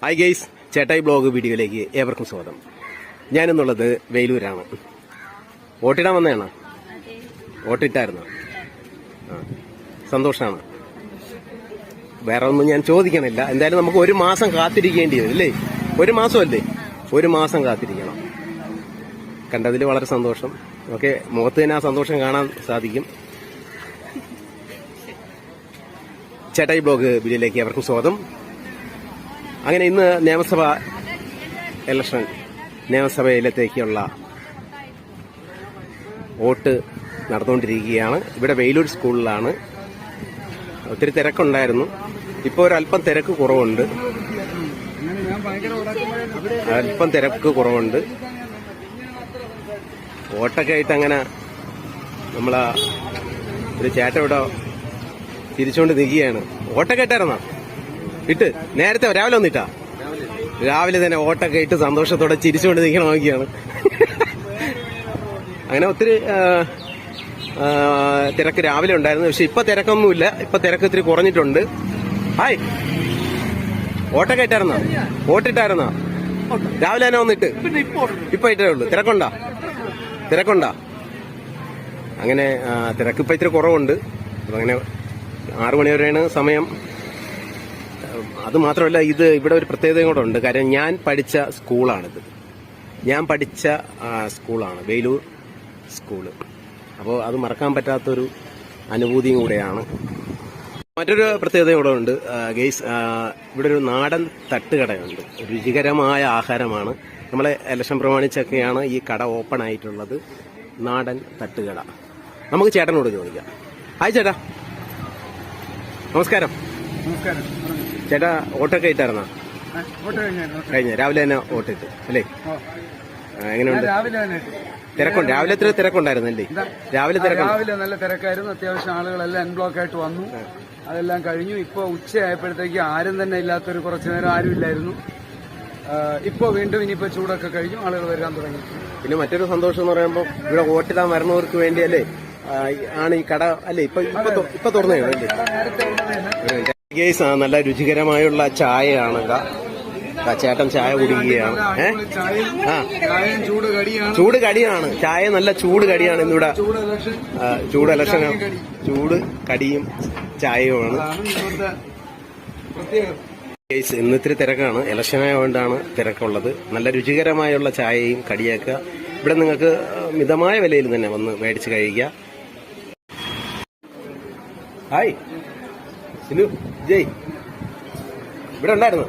Hi guys, ചേട്ടായി blog വീഡിയോയിലേക്ക് ഏവർക്കും സ്വാഗതം. ഞാനെന്നുള്ളത് വെയിലൂരാണ്. വോട്ടിടാൻ വന്നതാണ്. വോട്ടിട്ടായിരുന്നു. സന്തോഷമാണ്. വേറെ ഒന്നും ഞാൻ ചോദിക്കണില്ല. എന്തായാലും നമുക്ക് ഒരു മാസം കാത്തിരിക്കേണ്ടി വരും അല്ലേ? ഒരു മാസമല്ലേ? ഒരു മാസം കാത്തിരിക്കണം. കണ്ടതിൽ വളരെ സന്തോഷം. ഓക്കെ, മുഖത്ത് തന്നെ ആ സന്തോഷം കാണാൻ സാധിക്കും. ചേട്ടായി ബ്ലോഗ് വീഡിയോയിലേക്ക് ഏവർക്കും സ്വാഗതം. അങ്ങനെ ഇന്ന് നിയമസഭാ ഇലക്ഷൻ, നിയമസഭയിലത്തേക്കുള്ള വോട്ട് നടന്നുകൊണ്ടിരിക്കുകയാണ്. ഇവിടെ വെയിലൂർ സ്കൂളിലാണ്. ഒത്തിരി തിരക്കുണ്ടായിരുന്നു. ഇപ്പോൾ ഒരല്പം തിരക്ക് കുറവുണ്ട്. വോട്ടൊക്കെ ആയിട്ട് അങ്ങനെ നമ്മളാ ഒരു ചേട്ടൻ ഇവിടെ തിരിച്ചുകൊണ്ട് നിൽക്കുകയാണ്. വോട്ടൊക്കെ ഇട്ടായിരുന്നോ? ഇട്ട് നേരത്തെ രാവിലെ ഒന്നിട്ടാ? രാവിലെ തന്നെ വോട്ടൊക്കെ ഇട്ട് സന്തോഷത്തോടെ ചിരിച്ചുകൊണ്ട് നിൽക്കണ നോക്കിയാണ്. അങ്ങനെ ഒത്തിരി തിരക്ക് രാവിലെ ഉണ്ടായിരുന്നു. പക്ഷെ ഇപ്പൊ തിരക്കൊന്നുമില്ല. ഇപ്പൊ തിരക്ക് ഇത്തിരി കുറഞ്ഞിട്ടുണ്ട്. ഹായ്, വോട്ടൊക്കെ ഇട്ടായിരുന്നോ? വോട്ടിട്ടായിരുന്നോ? രാവിലെ തന്നെ വന്നിട്ട് ഇപ്പൊ ഇട്ടേ ഉള്ളൂ. തിരക്കുണ്ടാ? അങ്ങനെ തിരക്ക് ഇപ്പൊ ഇത്തിരി കുറവുണ്ട്. അങ്ങനെ 6 മണി വരെയാണ് സമയം. അത് മാത്രമല്ല, ഇത് ഇവിടെ ഒരു പ്രത്യേകതയും കൂടെ ഉണ്ട്. കാര്യം ഞാൻ പഠിച്ച സ്കൂളാണിത്. സ്കൂളാണ് വെയിലൂർ സ്കൂള്. അപ്പോൾ അത് മറക്കാൻ പറ്റാത്തൊരു അനുഭൂതിയും കൂടെയാണ്. മറ്റൊരു പ്രത്യേകതയും കൂടെ ഉണ്ട് ഗെയ്സ്. ഇവിടെ ഒരു നാടൻ തട്ടുകടയുണ്ട്. രുചികരമായ ആഹാരമാണ്. നമ്മളെ ഇലക്ഷൻ പ്രമാണിച്ചൊക്കെയാണ് ഈ കട ഓപ്പൺ ആയിട്ടുള്ളത്. നാടൻ തട്ടുകട. നമുക്ക് ചേട്ടനോട് ചോദിക്കാം. ഹായ് ചേട്ടാ, നമസ്കാരം. ചേട്ടാ, വോട്ടൊക്കെ ഇട്ടായിരുന്നോ? കഴിഞ്ഞ രാവിലെ തന്നെ വോട്ടിട്ട് അല്ലേ? എങ്ങനെയുണ്ട്? രാവിലെ എത്ര തിരക്കുണ്ടായിരുന്നല്ലേ? രാവിലെ നല്ല തിരക്കായിരുന്നു. അത്യാവശ്യം ആളുകളെല്ലാം അൺബ്ലോക്ക് ആയിട്ട് വന്നു. അതെല്ലാം കഴിഞ്ഞു. ഇപ്പൊ ഉച്ചയായപ്പോഴത്തേക്ക് ആരും തന്നെ ഇല്ലാത്തൊരു കുറച്ചു നേരം ആരും ഇല്ലായിരുന്നു. ഇപ്പൊ വീണ്ടും ഇനിയിപ്പോ ചൂടൊക്കെ കഴിഞ്ഞു, ആളുകൾ വരാൻ തുടങ്ങി. പിന്നെ മറ്റൊരു സന്തോഷം എന്ന് പറയുമ്പോൾ ഇവിടെ വോട്ടിടാൻ വരുന്നവർക്ക് വേണ്ടിയല്ലേ ആണ് ഈ കട അല്ലേ? ഇപ്പൊ തുറന്നേ ഗേസ്. നല്ല രുചികരമായുള്ള ചായയാണ്. ചേട്ടൻ ചായ കുടിക്കുകയാണ്. ചൂട് കടിയാണ്. ചായ നല്ല ചൂട് കടിയാണ് ഇന്നിവിടെ. ചൂട് ഇലക്ഷനാണ്. ചൂട് കടിയും ചായയുമാണ്. ഇന്ന് ഇത്തിരി തിരക്കാണ്. ഇലക്ഷനായതുകൊണ്ടാണ് തിരക്കുള്ളത്. നല്ല രുചികരമായുള്ള ചായയും കടിയൊക്കെ ഇവിടെ നിങ്ങൾക്ക് മിതമായ വിലയിൽ തന്നെ വന്ന് മേടിച്ച് കഴിക്കുക. ഹായ് സിനു, ജയ്, ഇവിടെ ഉണ്ടായിരുന്നു.